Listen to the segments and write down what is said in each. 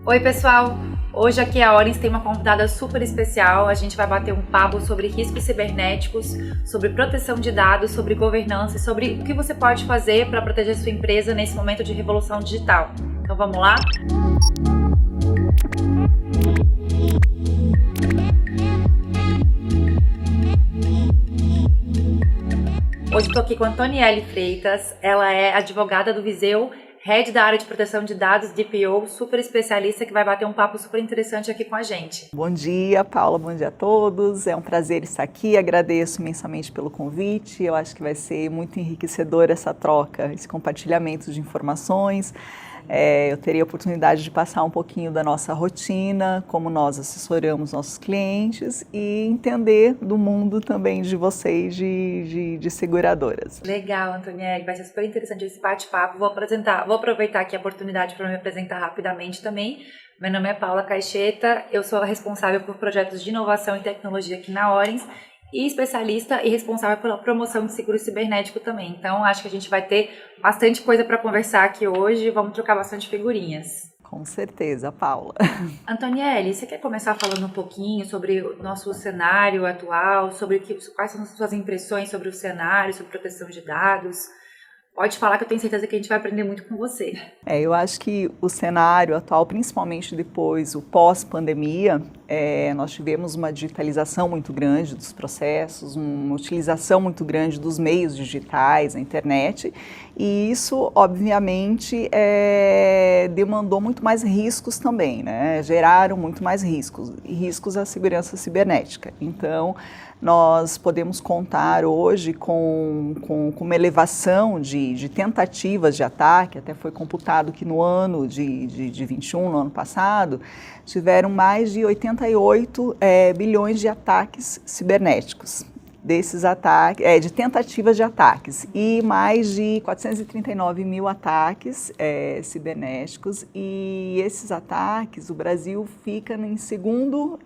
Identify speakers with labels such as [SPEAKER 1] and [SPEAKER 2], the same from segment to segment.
[SPEAKER 1] Oi, pessoal! Hoje aqui a Orens tem uma convidada super especial. A gente vai bater um papo sobre riscos cibernéticos, sobre proteção de dados, sobre governança e sobre o que você pode fazer para proteger sua empresa nesse momento de revolução digital. Então vamos lá? Hoje estou aqui com a Antoniele Freitas. Ela é advogada do Viseu, Head da área de proteção de dados, DPO, super especialista, que vai bater um papo super interessante aqui com a gente.
[SPEAKER 2] Bom dia, Paula, bom dia a todos. É um prazer estar aqui, agradeço imensamente pelo convite. Eu acho que vai ser muito enriquecedor essa troca, esse compartilhamento de informações. Eu terei a oportunidade de passar um pouquinho da nossa rotina, como nós assessoramos nossos clientes e entender do mundo também de vocês, de seguradoras.
[SPEAKER 1] Legal, Antoniele, vai ser super interessante esse bate-papo. Vou aproveitar aqui a oportunidade para me apresentar rapidamente também. Meu nome é Paula Caixeta, eu sou a responsável por projetos de inovação e tecnologia aqui na Orens e especialista e responsável pela promoção de seguro cibernético também. Então, acho que a gente vai ter bastante coisa para conversar aqui hoje, vamos trocar bastante figurinhas.
[SPEAKER 2] Com certeza, Paula.
[SPEAKER 1] Antoniele, você quer começar falando um pouquinho sobre o nosso cenário atual, sobre quais são as suas impressões sobre o cenário, sobre proteção de dados? Pode falar que eu tenho certeza que a gente vai aprender muito com você.
[SPEAKER 2] Eu acho que o cenário atual, principalmente depois, o pós-pandemia, nós tivemos uma digitalização muito grande dos processos, uma utilização muito grande dos meios digitais, a internet, e isso, obviamente, demandou muito mais riscos também, né? Geraram muito mais riscos, e riscos à segurança cibernética. Então, nós podemos contar hoje com uma elevação de tentativas de ataque. Até foi computado que no ano de 21, no ano passado, tiveram mais de 88 bilhões de ataques cibernéticos. Desses ataques, de tentativas de ataques, e mais de 439 mil ataques cibernéticos, e esses ataques, o Brasil fica em segundo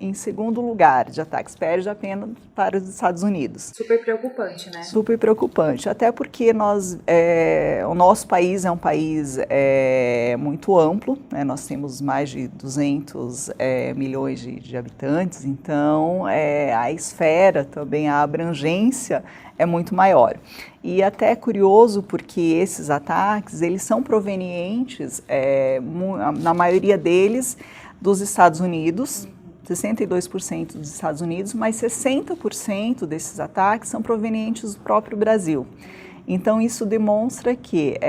[SPEAKER 2] lugar de ataques, perde apenas para os Estados Unidos.
[SPEAKER 1] Super preocupante, né?
[SPEAKER 2] Super preocupante, até porque o nosso país é um país muito amplo, né? Nós temos mais de 200 milhões de habitantes, então a esfera também, a abrangência é muito maior. E até é curioso porque esses ataques, eles são provenientes, na maioria deles, dos Estados Unidos, 62% dos Estados Unidos, mas 60% desses ataques são provenientes do próprio Brasil. Então isso demonstra que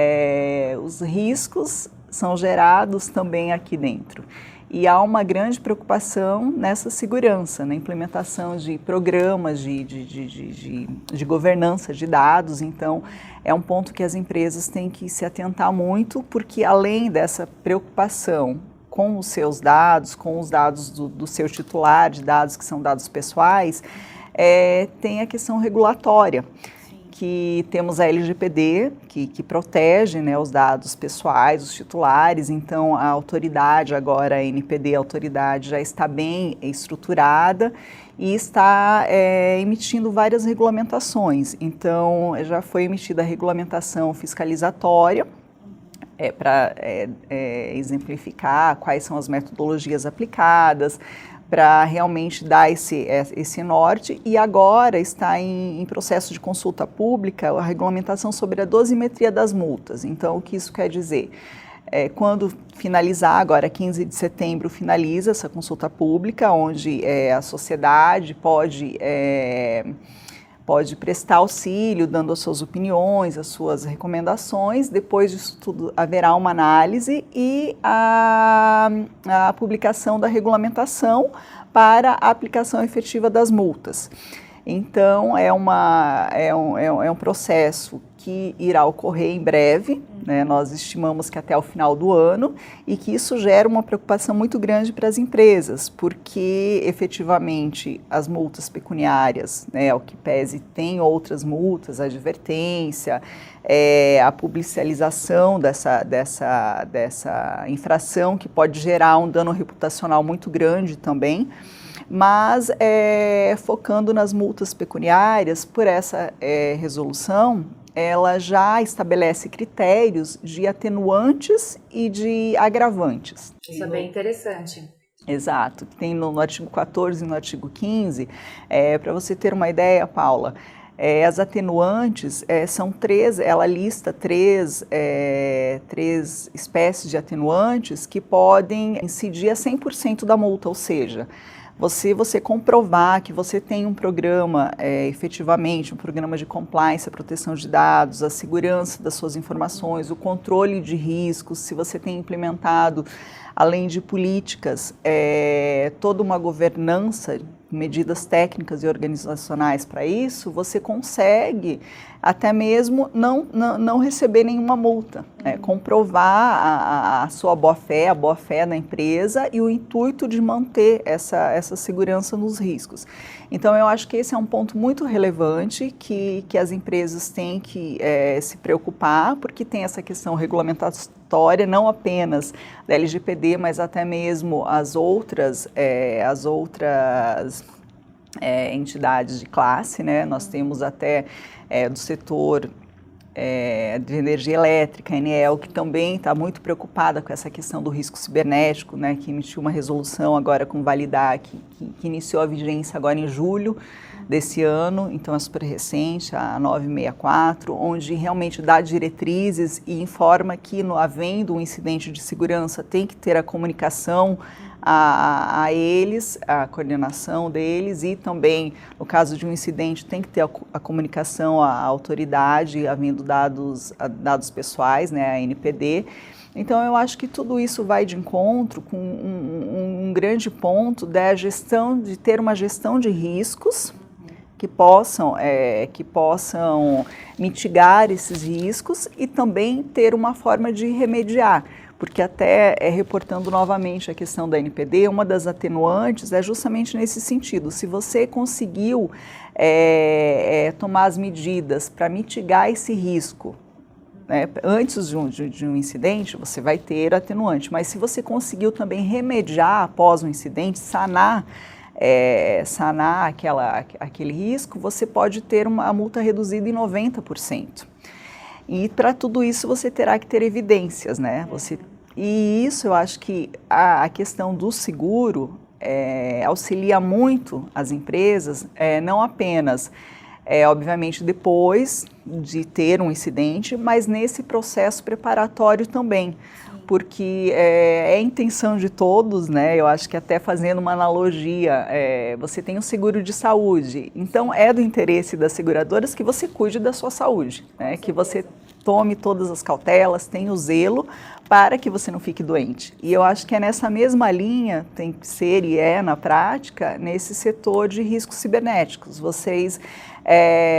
[SPEAKER 2] os riscos são gerados também aqui dentro. E há uma grande preocupação nessa segurança, na implementação de programas de governança de dados. Então, é um ponto que as empresas têm que se atentar muito, porque além dessa preocupação com os seus dados, com os dados do seu titular, de dados que são dados pessoais, tem a questão regulatória. Que temos a LGPD, que protege, né, os dados pessoais, os titulares. Então a autoridade agora, a NPD, a autoridade já está bem estruturada e está emitindo várias regulamentações. Então já foi emitida a regulamentação fiscalizatória, para exemplificar quais são as metodologias aplicadas, para realmente dar esse norte, e agora está em processo de consulta pública a regulamentação sobre a dosimetria das multas. Então, o que isso quer dizer? Quando finalizar, agora 15 de setembro, finaliza essa consulta pública, onde a sociedade pode prestar auxílio, dando as suas opiniões, as suas recomendações. Depois disso tudo, haverá uma análise e a publicação da regulamentação para a aplicação efetiva das multas. Então, é um processo que irá ocorrer em breve, né? Nós estimamos que até o final do ano, e que isso gera uma preocupação muito grande para as empresas, porque efetivamente as multas pecuniárias, né, ao que pese, tem outras multas, a advertência, a publicização dessa infração, que pode gerar um dano reputacional muito grande também. Mas focando nas multas pecuniárias, por essa resolução, ela já estabelece critérios de atenuantes e de agravantes.
[SPEAKER 1] Isso é bem interessante.
[SPEAKER 2] Exato, tem no artigo 14 e no artigo 15, para você ter uma ideia, Paula, as atenuantes são três, ela lista três espécies de atenuantes que podem incidir a 100% da multa, ou seja, você comprovar que você tem um programa, efetivamente, um programa de compliance, a proteção de dados, a segurança das suas informações, o controle de riscos, se você tem implementado, além de políticas, toda uma governança, medidas técnicas e organizacionais para isso, você consegue até mesmo não receber nenhuma multa, comprovar a sua boa-fé, a boa-fé da empresa e o intuito de manter essa segurança nos riscos. Então, eu acho que esse é um ponto muito relevante que as empresas têm que se preocupar, porque tem essa questão regulamentatória, não apenas da LGPD, mas até mesmo as outras entidades de classe, né? Nós temos até do setor de energia elétrica, a Enel, que também está muito preocupada com essa questão do risco cibernético, né, que emitiu uma resolução agora com Validar, que iniciou a vigência agora em julho desse ano, então é super recente, a 964, onde realmente dá diretrizes e informa que, havendo um incidente de segurança, tem que ter a comunicação a eles, a coordenação deles, e também, no caso de um incidente, tem que ter a comunicação à autoridade, havendo dados pessoais, né, a NPD. Então, eu acho que tudo isso vai de encontro com um grande ponto da gestão, de ter uma gestão de riscos que possam mitigar esses riscos e também ter uma forma de remediar. Porque até reportando novamente a questão da NPD, uma das atenuantes é justamente nesse sentido. Se você conseguiu tomar as medidas para mitigar esse risco, né, antes de um incidente, você vai ter atenuante. Mas se você conseguiu também remediar após um incidente, sanar aquele risco, você pode ter uma multa reduzida em 90%. E para tudo isso você terá que ter evidências, né? E isso eu acho que a questão do seguro auxilia muito as empresas, não apenas, obviamente, depois de ter um incidente, mas nesse processo preparatório também. Porque é a intenção de todos, né? Eu acho que até fazendo uma analogia, você tem um seguro de saúde, então é do interesse das seguradoras que você cuide da sua saúde, né? Que você tome todas as cautelas, tenha o zelo para que você não fique doente. E eu acho que é nessa mesma linha, tem que ser e na prática, nesse setor de riscos cibernéticos.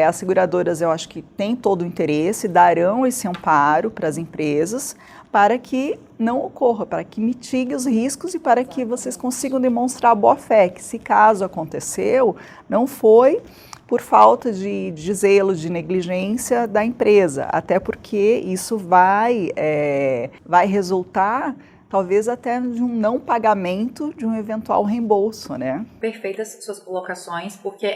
[SPEAKER 2] As seguradoras, eu acho que têm todo o interesse, darão esse amparo para as empresas, para que não ocorra, para que mitigue os riscos e para que vocês consigam demonstrar boa-fé, que se caso aconteceu, não foi por falta de zelo, de negligência da empresa, até porque isso vai resultar talvez até de um não pagamento de um eventual reembolso, né?
[SPEAKER 1] Perfeitas suas colocações, porque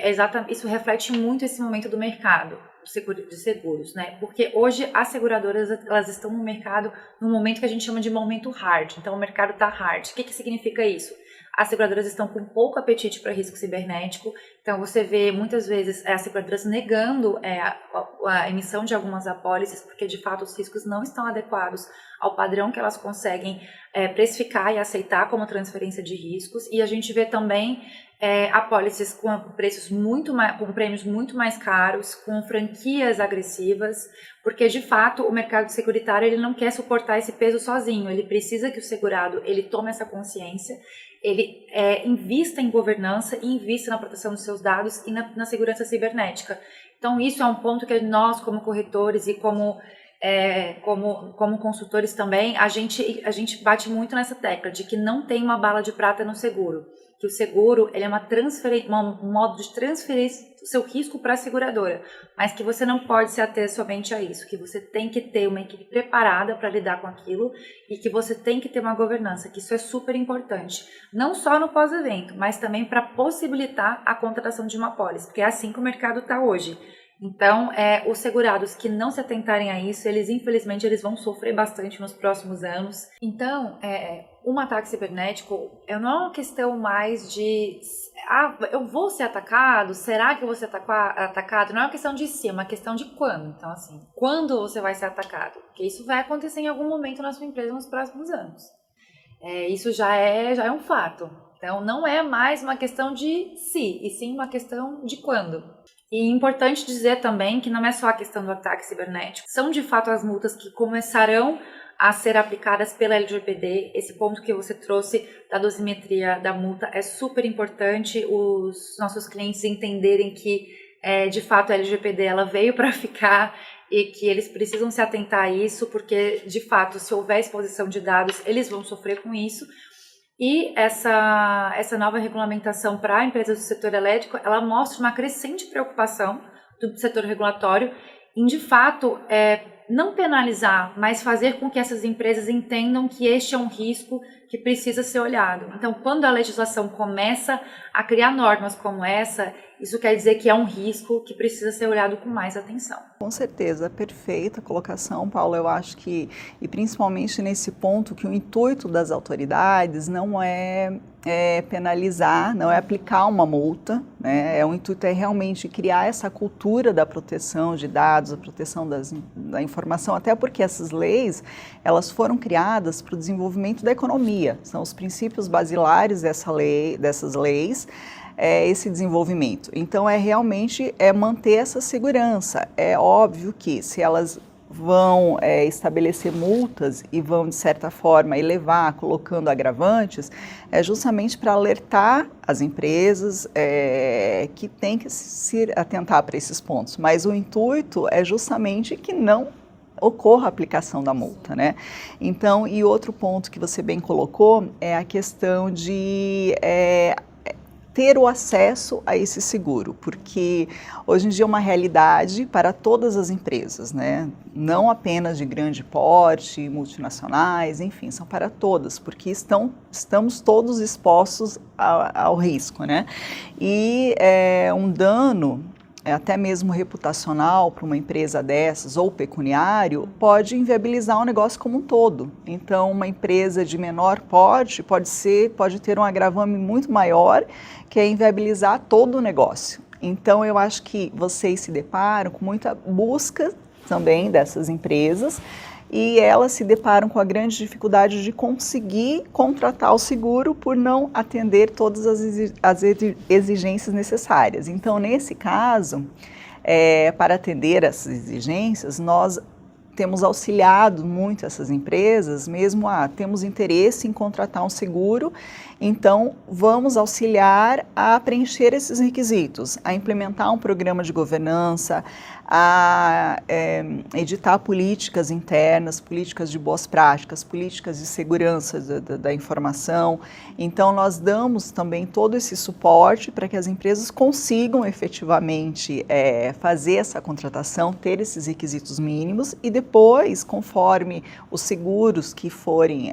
[SPEAKER 1] isso reflete muito esse momento do mercado de seguros, né? Porque hoje as seguradoras, elas estão no mercado num momento que a gente chama de momento hard. Então o mercado está hard. O que significa isso? As seguradoras estão com pouco apetite para risco cibernético, então você vê muitas vezes as seguradoras negando a emissão de algumas apólices, porque de fato os riscos não estão adequados ao padrão que elas conseguem precificar e aceitar como transferência de riscos, e a gente vê também apólices com com prêmios muito mais caros, com franquias agressivas, porque de fato o mercado securitário ele não quer suportar esse peso sozinho, ele precisa que o segurado ele tome essa consciência, ele invista em governança e invista na proteção dos seus dados e na segurança cibernética. Então isso é um ponto que nós como corretores e como consultores também, a gente bate muito nessa tecla de que não tem uma bala de prata no seguro, que o seguro ele é um modo de transferir o seu risco para a seguradora, mas que você não pode se ater somente a isso, que você tem que ter uma equipe preparada para lidar com aquilo e que você tem que ter uma governança, que isso é super importante, não só no pós-evento, mas também para possibilitar a contratação de uma apólice, porque é assim que o mercado está hoje. Então, os segurados que não se atentarem a isso, infelizmente eles vão sofrer bastante nos próximos anos. Então, um ataque cibernético não é uma questão mais de eu vou ser atacado, será que eu vou ser atacado? Não é uma questão de se, é uma questão de quando. Então, assim, quando você vai ser atacado? Porque isso vai acontecer em algum momento na sua empresa nos próximos anos. Isso já é um fato. Então, não é mais uma questão de se, e sim uma questão de quando. E é importante dizer também que não é só a questão do ataque cibernético. São, de fato, as multas que começarão a ser aplicadas pela LGPD. Esse ponto que você trouxe da dosimetria da multa é super importante. Os nossos clientes entenderem que, de fato, a LGPD ela veio para ficar e que eles precisam se atentar a isso, porque, de fato, se houver exposição de dados, eles vão sofrer com isso. E essa nova regulamentação para empresas do setor elétrico, ela mostra uma crescente preocupação do setor regulatório em, de fato, não penalizar, mas fazer com que essas empresas entendam que este é um risco que precisa ser olhado. Então, quando a legislação começa a criar normas como essa, isso quer dizer que é um risco que precisa ser olhado com mais atenção.
[SPEAKER 2] Com certeza, perfeita colocação, Paula. Eu acho que, e principalmente nesse ponto, que o intuito das autoridades não é penalizar, não é aplicar uma multa, né? O intuito é realmente criar essa cultura da proteção de dados, a proteção da informação, até porque essas leis, elas foram criadas para o desenvolvimento da economia, são os princípios basilares dessas leis, esse desenvolvimento. Então, realmente manter essa segurança. É óbvio que se elas vão estabelecer multas e vão, de certa forma, elevar, colocando agravantes, é justamente para alertar as empresas que têm que se atentar para esses pontos. Mas o intuito é justamente que não ocorra a aplicação da multa, né? Então, e outro ponto que você bem colocou é a questão de ter o acesso a esse seguro, porque hoje em dia é uma realidade para todas as empresas, né? Não apenas de grande porte, multinacionais, enfim, são para todas, porque estamos todos expostos ao risco, né? E um dano, até mesmo reputacional para uma empresa dessas, ou pecuniário, pode inviabilizar o negócio como um todo. Então, uma empresa de menor porte pode ter um agravame muito maior, que é inviabilizar todo o negócio. Então, eu acho que vocês se deparam com muita busca também dessas empresas, e elas se deparam com a grande dificuldade de conseguir contratar o seguro por não atender todas as exigências necessárias. Então, nesse caso, para atender essas exigências, nós temos auxiliado muito essas empresas, mesmo temos interesse em contratar um seguro, então vamos auxiliar a preencher esses requisitos, a implementar um programa de governança, a editar políticas internas, políticas de boas práticas, políticas de segurança da informação. Então, nós damos também todo esse suporte para que as empresas consigam efetivamente fazer essa contratação, ter esses requisitos mínimos e depois, conforme os seguros que forem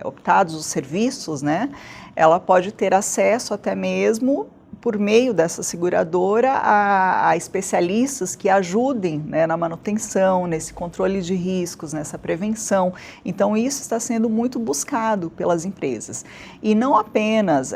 [SPEAKER 2] optados, os serviços, né, ela pode ter acesso até mesmo por meio dessa seguradora a especialistas que ajudem, né, na manutenção, nesse controle de riscos, nessa prevenção. Então, isso está sendo muito buscado pelas empresas. E não apenas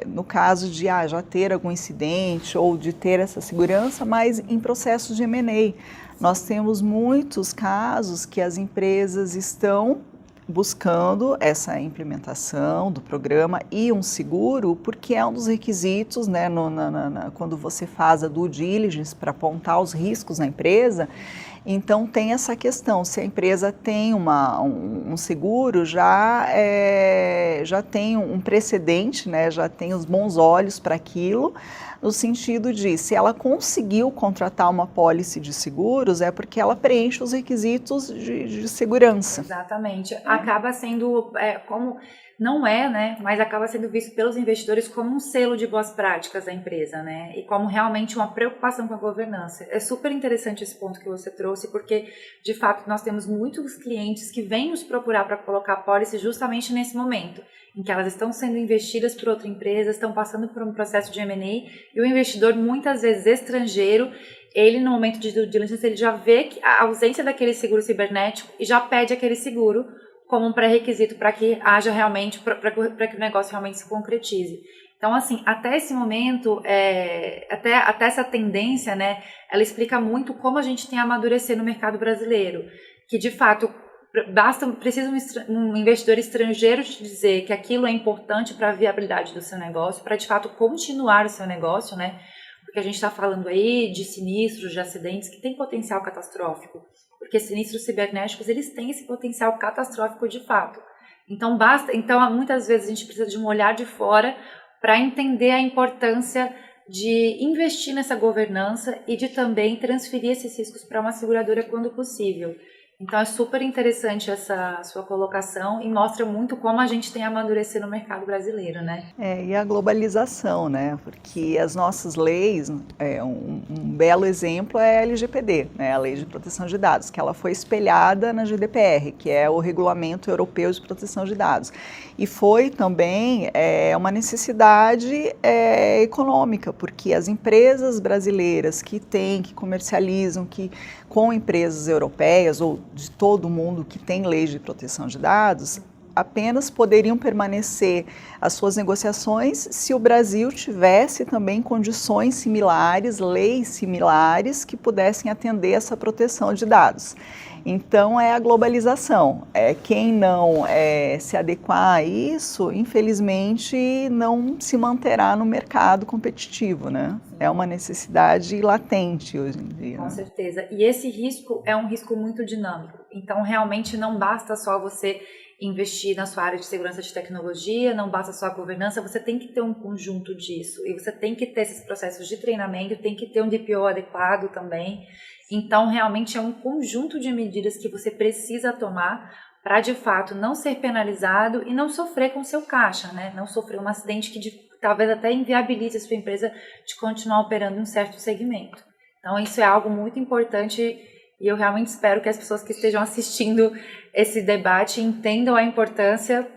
[SPEAKER 2] no caso de já ter algum incidente ou de ter essa segurança, mas em processos de M&A. Nós temos muitos casos que as empresas estão buscando essa implementação do programa e um seguro, porque é um dos requisitos, né, quando você faz a due diligence para apontar os riscos na empresa. Então, tem essa questão, se a empresa tem um seguro, já tem um precedente, né, já tem os bons olhos para aquilo, no sentido de, se ela conseguiu contratar uma pólice de seguros, é porque ela preenche os requisitos de segurança.
[SPEAKER 1] Exatamente. Acaba sendo, né, mas acaba sendo visto pelos investidores como um selo de boas práticas da empresa, né, e como realmente uma preocupação com a governança. É super interessante esse ponto que você trouxe, porque, de fato, nós temos muitos clientes que vêm nos procurar para colocar pólice justamente nesse momento. em que elas estão sendo investidas por outra empresa, estão passando por um processo de M&A, e o investidor, muitas vezes estrangeiro, ele no momento de due diligence, ele já vê que a ausência daquele seguro cibernético e já pede aquele seguro como um pré-requisito para que haja realmente, para que o negócio realmente se concretize. Então, assim, até esse momento, até essa tendência, né, ela explica muito como a gente tem a amadurecer no mercado brasileiro, que de fato precisa um investidor estrangeiro te dizer que aquilo é importante para a viabilidade do seu negócio, para de fato continuar o seu negócio, né? Porque a gente está falando aí de sinistros, de acidentes que têm potencial catastrófico, porque sinistros cibernéticos, eles têm esse potencial catastrófico de fato. Então, muitas vezes a gente precisa de um olhar de fora para entender a importância de investir nessa governança e de também transferir esses riscos para uma seguradora quando possível. Então é super interessante essa sua colocação e mostra muito como a gente tem a amadurecer no mercado brasileiro, né?
[SPEAKER 2] E a globalização, né? Porque as nossas leis, um belo exemplo é a LGPD, né? A Lei de Proteção de Dados, que ela foi espelhada na GDPR, que é o Regulamento Europeu de Proteção de Dados. E foi também uma necessidade econômica, porque as empresas brasileiras que comercializam, com empresas europeias ou de todo mundo que tem leis de proteção de dados, apenas poderiam permanecer as suas negociações se o Brasil tivesse também condições similares, leis similares que pudessem atender essa proteção de dados. Então é a globalização. Quem não se adequar a isso, infelizmente, não se manterá no mercado competitivo, né? É uma necessidade latente hoje em dia.
[SPEAKER 1] Com certeza. E esse risco é um risco muito dinâmico. Então, realmente não basta só você investir na sua área de segurança de tecnologia, não basta só a governança, você tem que ter um conjunto disso. E você tem que ter esses processos de treinamento, tem que ter um DPO adequado também. Então, realmente é um conjunto de medidas que você precisa tomar para, de fato, não ser penalizado e não sofrer com o seu caixa, né? Não sofrer um acidente que talvez até inviabilize a sua empresa de continuar operando em um certo segmento. Então, isso é algo muito importante e eu realmente espero que as pessoas que estejam assistindo esse debate entendam a importância,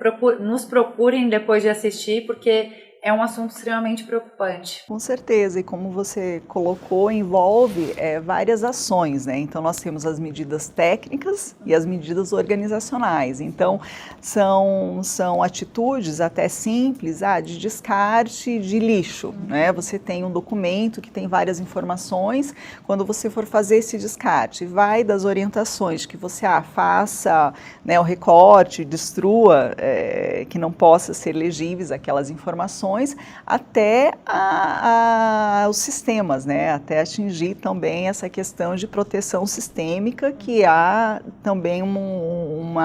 [SPEAKER 1] nos procurem depois de assistir, porque é um assunto extremamente preocupante.
[SPEAKER 2] Com certeza, e como você colocou, envolve várias ações, né? Então nós temos as medidas técnicas e as medidas organizacionais. Então são atitudes até simples, de descarte de lixo, né? Você tem um documento que tem várias informações. Quando você for fazer esse descarte, vai das orientações que você faça, né, o recorte, destrua, que não possa ser legíveis aquelas informações, até os sistemas, né? Até atingir também essa questão de proteção sistêmica, que há também um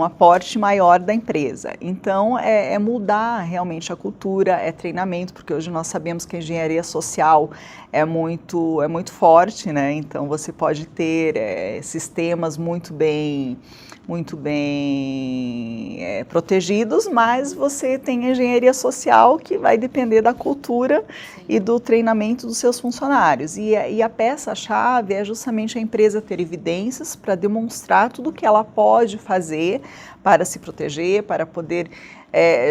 [SPEAKER 2] aporte maior da empresa. Então, é mudar realmente a cultura, é treinamento, porque hoje nós sabemos que a engenharia social é muito forte, né? Então, você pode ter sistemas muito bem protegidos, mas você tem engenharia social que vai depender da cultura e do treinamento dos seus funcionários. E a peça-chave é justamente a empresa ter evidências para demonstrar tudo o que ela pode fazer para se proteger, para poder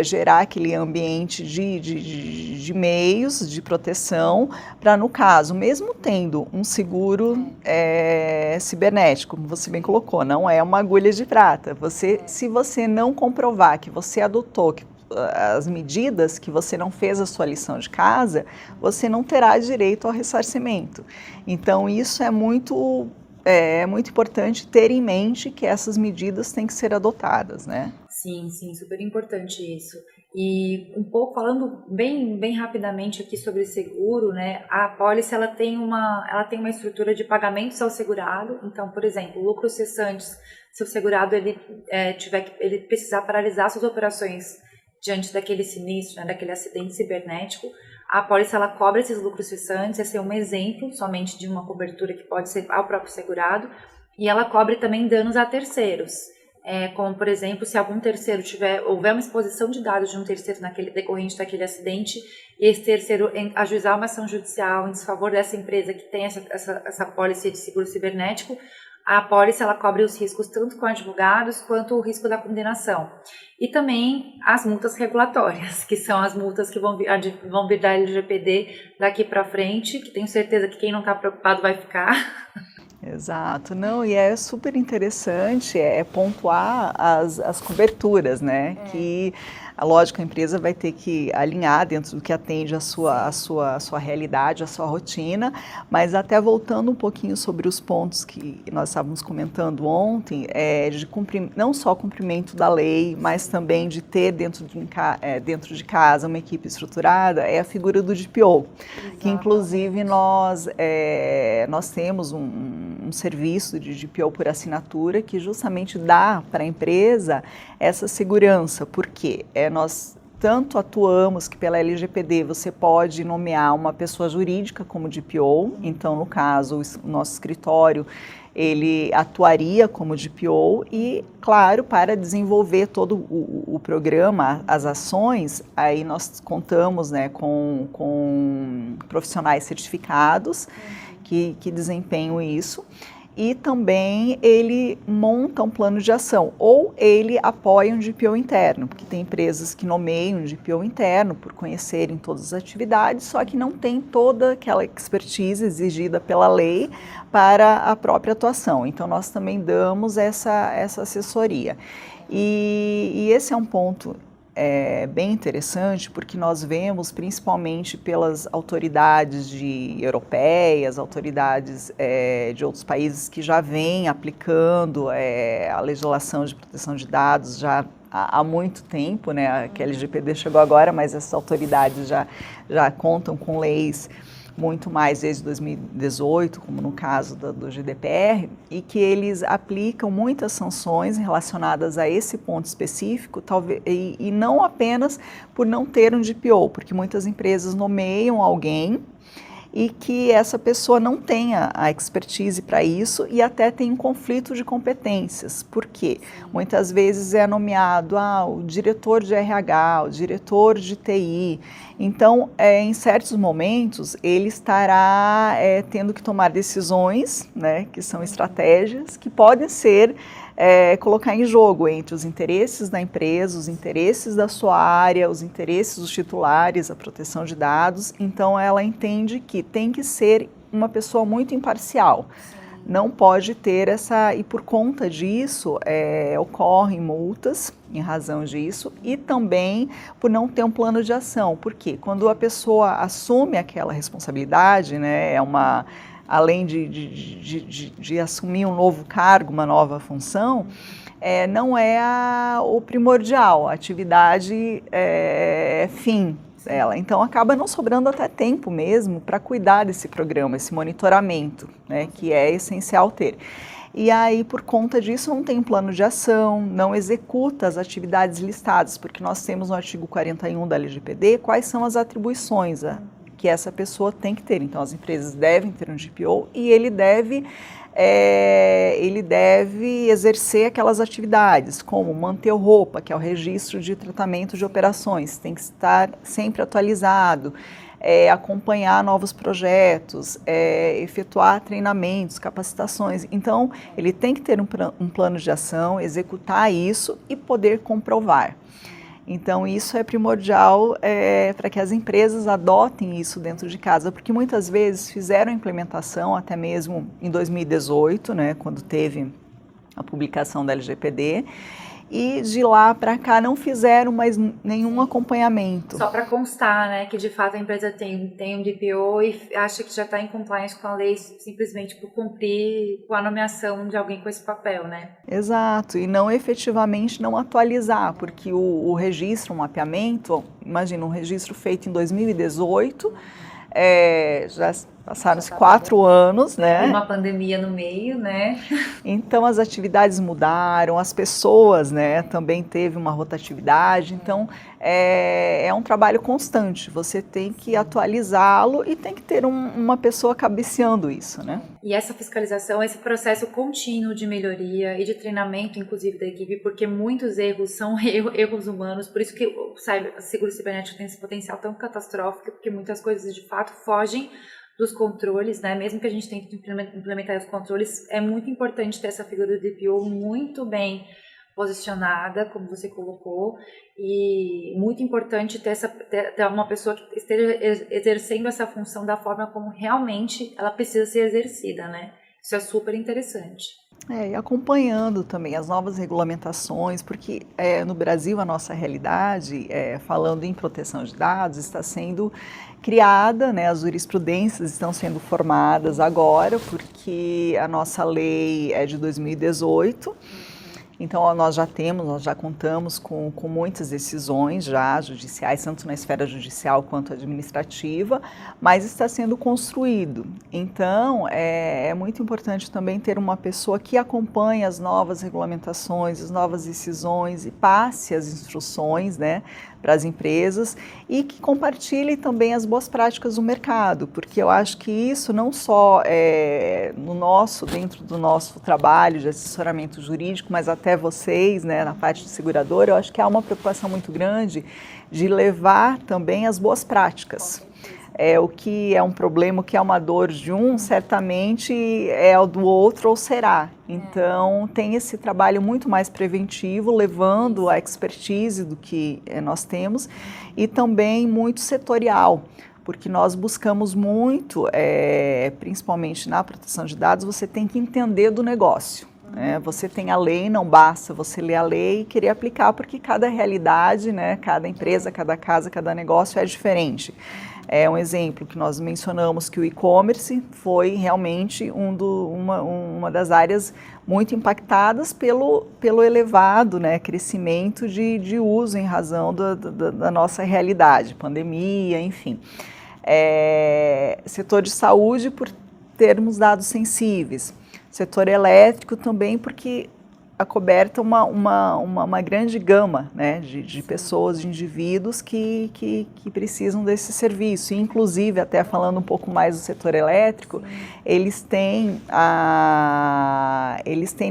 [SPEAKER 2] gerar aquele ambiente de meios de proteção para, no caso, mesmo tendo um seguro cibernético, como você bem colocou, não é uma agulha de prata. Se você não comprovar que você adotou as medidas, que você não fez a sua lição de casa, você não terá direito ao ressarcimento. Então, isso é muito importante ter em mente que essas medidas têm que ser adotadas, né?
[SPEAKER 1] Sim, super importante isso. E um pouco falando bem rapidamente aqui sobre seguro, né? A apólice ela tem uma estrutura de pagamentos ao segurado. Então, por exemplo, lucros cessantes, se o segurado ele precisar paralisar suas operações diante daquele sinistro, né, daquele acidente cibernético, a apólice ela cobre esses lucros cessantes. Esse é um exemplo somente de uma cobertura que pode ser ao próprio segurado, e ela cobre também danos a terceiros. Como, por exemplo, se algum terceiro houver uma exposição de dados de um terceiro decorrente daquele acidente, e esse terceiro ajuizar uma ação judicial em desfavor dessa empresa que tem essa apólice de seguro cibernético, a apólice ela cobre os riscos tanto com advogados quanto o risco da condenação. E também as multas regulatórias, que são as multas que vão vir da LGPD daqui para frente, que tenho certeza que quem não está preocupado vai ficar.
[SPEAKER 2] Exato, não, e é super interessante pontuar as coberturas, né? Que lógico, a empresa vai ter que alinhar dentro do que atende a sua realidade, a sua rotina, mas até voltando um pouquinho sobre os pontos que nós estávamos comentando ontem, não só cumprimento da lei, mas também de ter dentro de casa uma equipe estruturada, é a figura do DPO, que inclusive nós temos um serviço de DPO por assinatura que justamente dá para a empresa essa segurança, porque nós tanto atuamos que pela LGPD você pode nomear uma pessoa jurídica como DPO, então no caso o nosso escritório ele atuaria como DPO e, claro, para desenvolver todo o programa, as ações, aí nós contamos, né, com profissionais certificados que desempenham isso. E também ele monta um plano de ação, ou ele apoia um DPO interno, porque tem empresas que nomeiam um DPO interno por conhecerem todas as atividades, só que não tem toda aquela expertise exigida pela lei para a própria atuação. Então nós também damos essa assessoria. E esse é um ponto bem interessante, porque nós vemos, principalmente pelas autoridades europeias, autoridades de outros países que já vêm aplicando a legislação de proteção de dados já há muito tempo, né? Que a LGPD chegou agora, mas essas autoridades já contam com leis muito mais desde 2018, como no caso do GDPR, e que eles aplicam muitas sanções relacionadas a esse ponto específico, talvez, e não apenas por não ter um DPO, porque muitas empresas nomeiam alguém e que essa pessoa não tenha a expertise para isso e até tem um conflito de competências. Por quê? Muitas vezes é nomeado o diretor de RH, o diretor de TI. Então, em certos momentos, ele estará tendo que tomar decisões, né, que são estratégias, que podem ser colocar em jogo entre os interesses da empresa, os interesses da sua área, os interesses dos titulares, a proteção de dados. Então, ela entende que tem que ser uma pessoa muito imparcial. Não pode ter e por conta disso, ocorrem multas em razão disso e também por não ter um plano de ação. Porque quando a pessoa assume aquela responsabilidade, né, além de assumir um novo cargo, uma nova função, não é o primordial, a atividade fim dela. Então, acaba não sobrando até tempo mesmo para cuidar desse programa, esse monitoramento, né, que é essencial ter. E aí, por conta disso, não tem um plano de ação, não executa as atividades listadas, porque nós temos no artigo 41 da LGPD quais são as atribuições que essa pessoa tem que ter. Então, as empresas devem ter um DPO e ele deve exercer aquelas atividades, como manter o ROPA, que é o registro de tratamento de operações, tem que estar sempre atualizado, acompanhar novos projetos, efetuar treinamentos, capacitações. Então, ele tem que ter um plano de ação, executar isso e poder comprovar. Então, isso é primordial para que as empresas adotem isso dentro de casa, porque muitas vezes fizeram a implementação, até mesmo em 2018, né, quando teve a publicação da LGPD, e de lá para cá não fizeram mais nenhum acompanhamento.
[SPEAKER 1] Só para constar, né, que de fato a empresa tem um DPO e acha que já está em compliance com a lei simplesmente por cumprir com a nomeação de alguém com esse papel, né?
[SPEAKER 2] Exato, e não efetivamente não atualizar, porque o registro, o mapeamento, imagina um registro feito em 2018, já passaram-se 4 anos, né?
[SPEAKER 1] Uma pandemia no meio, né?
[SPEAKER 2] Então as atividades mudaram, as pessoas, né, também teve uma rotatividade, então é um trabalho constante, você tem que atualizá-lo e tem que ter uma pessoa cabeceando isso, né?
[SPEAKER 1] E essa fiscalização, esse processo contínuo de melhoria e de treinamento, inclusive, da equipe, porque muitos erros são erros humanos, por isso que o seguro cibernético tem esse potencial tão catastrófico, porque muitas coisas de fato fogem dos controles, né? Mesmo que a gente tente implementar os controles, é muito importante ter essa figura do DPO muito bem posicionada, como você colocou, e muito importante ter uma pessoa que esteja exercendo essa função da forma como realmente ela precisa ser exercida, né? Isso é super interessante.
[SPEAKER 2] E acompanhando também as novas regulamentações, porque no Brasil a nossa realidade, falando em proteção de dados, está sendo criada, né, as jurisprudências estão sendo formadas agora, porque a nossa lei é de 2018, então nós já contamos com muitas decisões já judiciais, tanto na esfera judicial quanto administrativa, mas está sendo construído. Então é muito importante também ter uma pessoa que acompanhe as novas regulamentações, as novas decisões e passe as instruções, né, para as empresas e que compartilhe também as boas práticas do mercado, porque eu acho que isso não só dentro do nosso trabalho de assessoramento jurídico, mas até vocês, né, na parte de seguradora, eu acho que há uma preocupação muito grande de levar também as boas práticas. O que é um problema, o que é uma dor de um, certamente é o do outro ou será. Então, tem esse trabalho muito mais preventivo, levando a expertise do que nós temos e também muito setorial, porque nós buscamos muito, principalmente na proteção de dados, você tem que entender do negócio. Você tem a lei, não basta você ler a lei e querer aplicar, porque cada realidade, né, cada empresa, cada casa, cada negócio é diferente. É um exemplo que nós mencionamos que o e-commerce foi realmente uma das áreas muito impactadas pelo elevado, né, crescimento de uso em razão da nossa realidade, pandemia, enfim. Setor de saúde por termos dados sensíveis. Setor elétrico também porque acoberta uma grande gama, né, de pessoas, de indivíduos que precisam desse serviço. E, inclusive, até falando um pouco mais do setor elétrico, eles têm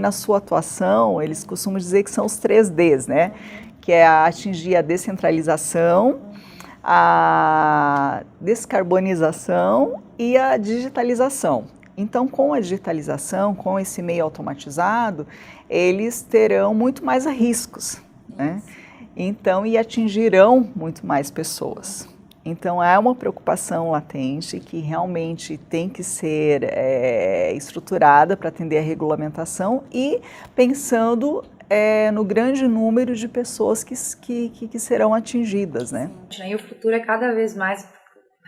[SPEAKER 2] na sua atuação, eles costumam dizer que são os 3Ds, né, que é atingir a descentralização, a descarbonização e a digitalização. Então, com a digitalização, com esse meio automatizado, eles terão muito mais riscos, né? Então, e atingirão muito mais pessoas. Então, é uma preocupação latente que realmente tem que ser estruturada para atender a regulamentação e pensando no grande número de pessoas que serão atingidas, né?
[SPEAKER 1] E o futuro é cada vez mais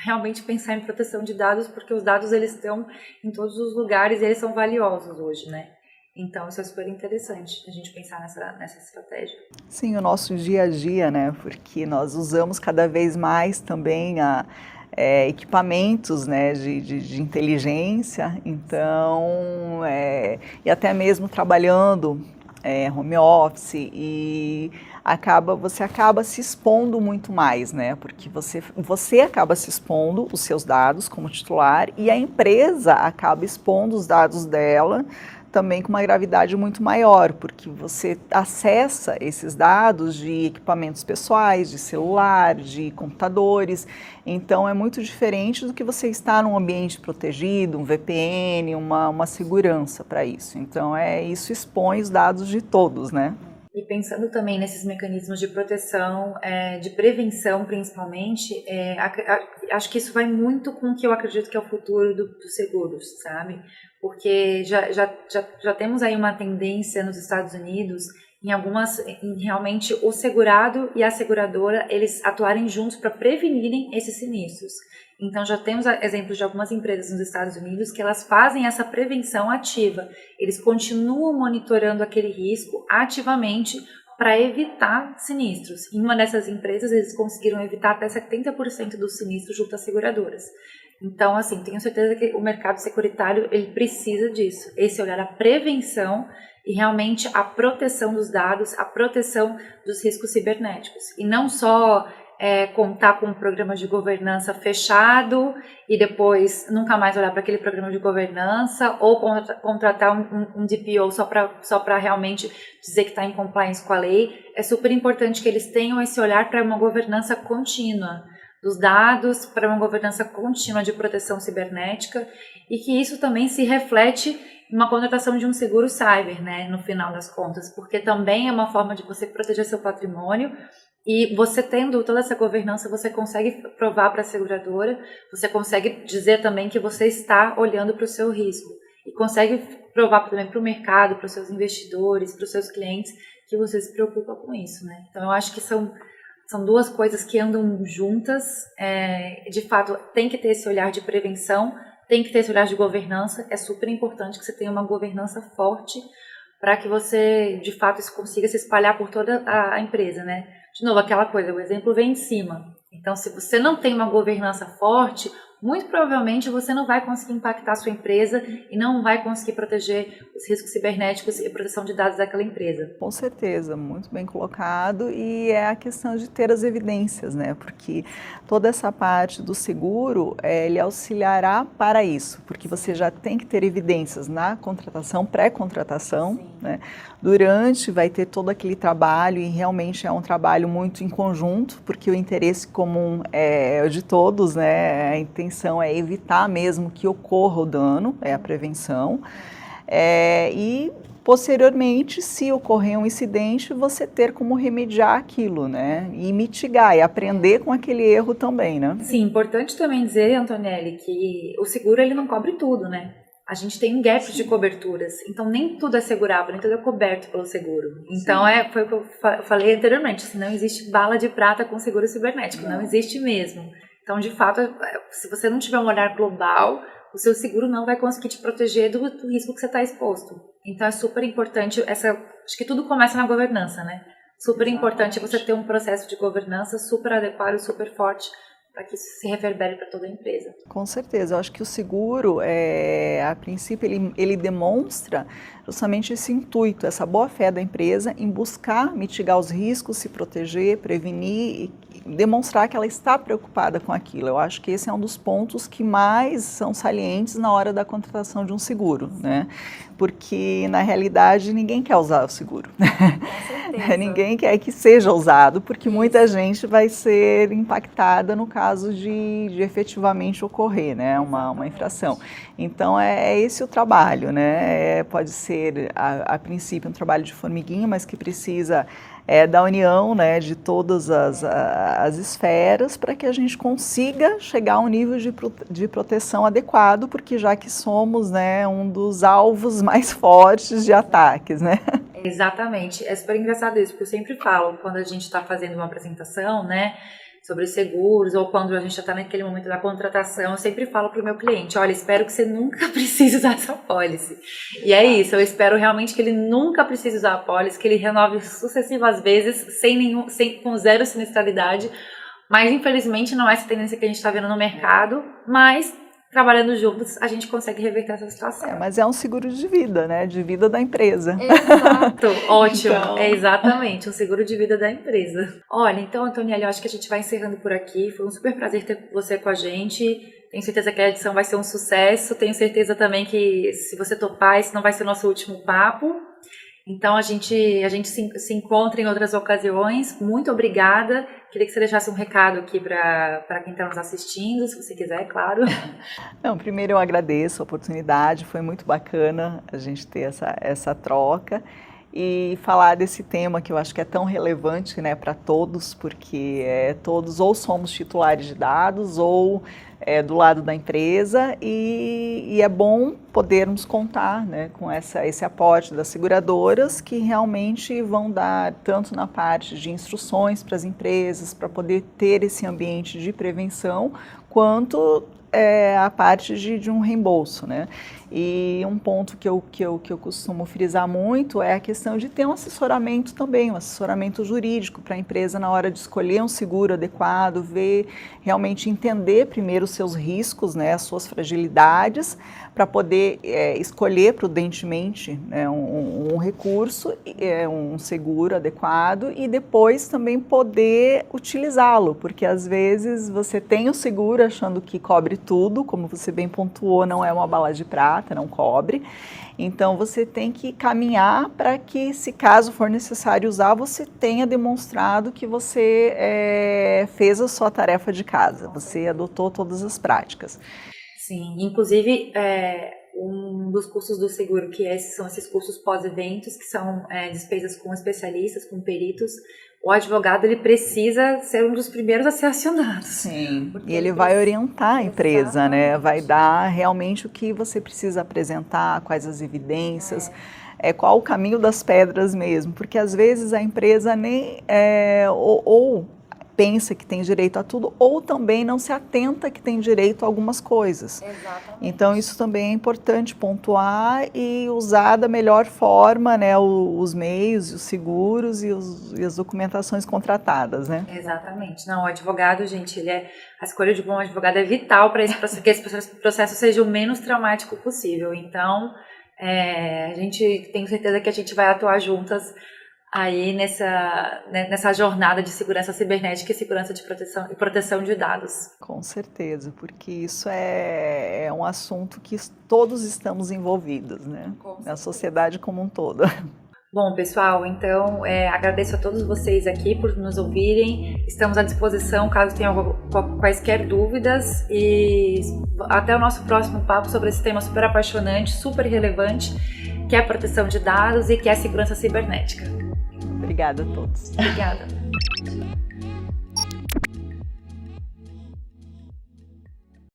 [SPEAKER 1] realmente pensar em proteção de dados, porque os dados eles estão em todos os lugares e eles são valiosos hoje, né? Então isso é super interessante a gente pensar nessa estratégia.
[SPEAKER 2] Sim, o nosso dia a dia, né? Porque nós usamos cada vez mais também equipamentos, né, de inteligência, então e até mesmo trabalhando home office e você acaba se expondo muito mais, né? Porque você acaba se expondo os seus dados como titular e a empresa acaba expondo os dados dela também com uma gravidade muito maior, porque você acessa esses dados de equipamentos pessoais, de celular, de computadores, então é muito diferente do que você estar num ambiente protegido, um VPN, uma segurança para isso. Então isso expõe os dados de todos, né?
[SPEAKER 1] E pensando também nesses mecanismos de proteção, de prevenção principalmente, acho que isso vai muito com o que eu acredito que é o futuro dos seguros, sabe? Porque já temos aí uma tendência nos Estados Unidos em realmente o segurado e a seguradora, eles atuarem juntos para prevenirem esses sinistros. Então já temos exemplos de algumas empresas nos Estados Unidos que elas fazem essa prevenção ativa. Eles continuam monitorando aquele risco ativamente para evitar sinistros. Em uma dessas empresas eles conseguiram evitar até 70% dos sinistros junto às seguradoras. Então, assim, tenho certeza que o mercado securitário ele precisa disso. Esse olhar à prevenção e realmente a proteção dos dados, a proteção dos riscos cibernéticos. E não só contar com um programa de governança fechado e depois nunca mais olhar para aquele programa de governança ou contratar um DPO só para realmente dizer que está em compliance com a lei. É super importante que eles tenham esse olhar para uma governança contínua, dos dados, para uma governança contínua de proteção cibernética, e que isso também se reflete em uma contratação de um seguro cyber, né, no final das contas, porque também é uma forma de você proteger seu patrimônio. E você tendo toda essa governança, você consegue provar para a seguradora, você consegue dizer também que você está olhando para o seu risco. E consegue provar também para o mercado, para os seus investidores, para os seus clientes, que você se preocupa com isso, né? Então, eu acho que são duas coisas que andam juntas. De fato, tem que ter esse olhar de prevenção, tem que ter esse olhar de governança. É super importante que você tenha uma governança forte para que você, de fato, isso consiga se espalhar por toda a empresa, né? De novo, aquela coisa, o exemplo vem de cima. Então, se você não tem uma governança forte, muito provavelmente você não vai conseguir impactar a sua empresa e não vai conseguir proteger os riscos cibernéticos e a proteção de dados daquela empresa.
[SPEAKER 2] Com certeza, muito bem colocado, e é a questão de ter as evidências, né? Porque toda essa parte do seguro, ele auxiliará para isso, porque você já tem que ter evidências na contratação, pré-contratação, né? Durante vai ter todo aquele trabalho, e realmente é um trabalho muito em conjunto, porque o interesse comum é de todos, né? A intenção é evitar mesmo que ocorra o dano, é a prevenção. E posteriormente, se ocorrer um incidente, você ter como remediar aquilo, né? E mitigar, e aprender com aquele erro também, né?
[SPEAKER 1] Sim, importante também dizer, Antonelli, que o seguro ele não cobre tudo, né? A gente tem um gap de coberturas, então nem tudo é segurável, nem tudo é coberto pelo seguro. Então foi o que eu falei anteriormente, assim, não existe bala de prata com seguro cibernético, não existe mesmo. Então, de fato, se você não tiver um olhar global, o seu seguro não vai conseguir te proteger do risco que você está exposto. Então, é super importante, acho que tudo começa na governança, né? Super importante você ter um processo de governança super adequado, super forte, para que isso se reverbere para toda a empresa.
[SPEAKER 2] Com certeza, eu acho que o seguro, a princípio, ele demonstra justamente esse intuito, essa boa-fé da empresa em buscar mitigar os riscos, se proteger, prevenir e demonstrar que ela está preocupada com aquilo. Eu acho que esse é um dos pontos que mais são salientes na hora da contratação de um seguro, né? Porque, na realidade, ninguém quer usar o seguro.
[SPEAKER 1] Com certeza.
[SPEAKER 2] Ninguém quer que seja usado, porque muita gente vai ser impactada no caso de efetivamente ocorrer, né? Uma infração. Então, é esse o trabalho, né? Pode ser, a princípio, um trabalho de formiguinha, mas que precisa da união, né, de todas as esferas, para que a gente consiga chegar a um nível de proteção adequado, porque já que somos, né, um dos alvos mais fortes de ataques, né?
[SPEAKER 1] Exatamente, é super engraçado isso, porque eu sempre falo, quando a gente está fazendo uma apresentação, né, sobre seguros, ou quando a gente já está naquele momento da contratação, eu sempre falo para o meu cliente, olha, espero que você nunca precise usar essa apólice. E é isso, eu espero realmente que ele nunca precise usar a apólice, que ele renove sucessivas vezes, com zero sinistralidade, mas infelizmente não é essa tendência que a gente está vendo no mercado, mas trabalhando juntos, a gente consegue reverter essa situação.
[SPEAKER 2] Mas é um seguro de vida, né? De vida da empresa.
[SPEAKER 1] Exato, ótimo. Então... É exatamente, um seguro de vida da empresa. Olha, então, Antoniela, eu acho que a gente vai encerrando por aqui. Foi um super prazer ter você com a gente. Tenho certeza que a edição vai ser um sucesso. Tenho certeza também que, se você topar, esse não vai ser o nosso último papo. Então, a gente se encontra em outras ocasiões. Muito obrigada. Queria que você deixasse um recado aqui para quem está nos assistindo, se você quiser, claro.
[SPEAKER 2] Não, primeiro eu agradeço a oportunidade, foi muito bacana a gente ter essa troca e falar desse tema que eu acho que é tão relevante, né, para todos, porque todos ou somos titulares de dados ou do lado da empresa e é bom podermos contar, né, com esse aporte das seguradoras que realmente vão dar tanto na parte de instruções para as empresas para poder ter esse ambiente de prevenção, quanto a parte de um reembolso, né? E um ponto que eu costumo frisar muito é a questão de ter um assessoramento também, um assessoramento jurídico para a empresa na hora de escolher um seguro adequado, ver, realmente entender primeiro os seus riscos, né, as suas fragilidades, para poder escolher prudentemente, né, um recurso, um seguro adequado e depois também poder utilizá-lo, porque às vezes você tem o seguro achando que cobre tudo, como você bem pontuou, não é uma bala de prata, prata, não cobre. Então você tem que caminhar para que, se caso for necessário usar, você tenha demonstrado que você fez a sua tarefa de casa, você adotou todas as práticas.
[SPEAKER 1] Sim, inclusive um dos cursos do seguro, são esses cursos pós-eventos, que são despesas com especialistas, com peritos. O advogado, ele precisa ser um dos primeiros a ser acionado.
[SPEAKER 2] Sim, e ele vai orientar a empresa, né? Vai dar realmente o que você precisa apresentar, quais as evidências, qual o caminho das pedras mesmo, porque às vezes a empresa nem ou pensa que tem direito a tudo, ou também não se atenta que tem direito a algumas coisas.
[SPEAKER 1] Exatamente.
[SPEAKER 2] Então isso também é importante pontuar e usar da melhor forma, né, os meios, os seguros e as documentações contratadas, né?
[SPEAKER 1] Exatamente. Não, o advogado, gente, a escolha de um bom advogado é vital para que esse processo seja o menos traumático possível. Então, a gente tem certeza que a gente vai atuar juntas aí nessa jornada de segurança cibernética e segurança de proteção de dados.
[SPEAKER 2] Com certeza, porque isso é um assunto que todos estamos envolvidos, né? Na sociedade como um todo.
[SPEAKER 1] Bom, pessoal, então agradeço a todos vocês aqui por nos ouvirem. Estamos à disposição caso tenham quaisquer dúvidas, e até o nosso próximo papo sobre esse tema super apaixonante, super relevante, que é a proteção de dados e que é a segurança cibernética.
[SPEAKER 2] Obrigada a todos.
[SPEAKER 1] Obrigada.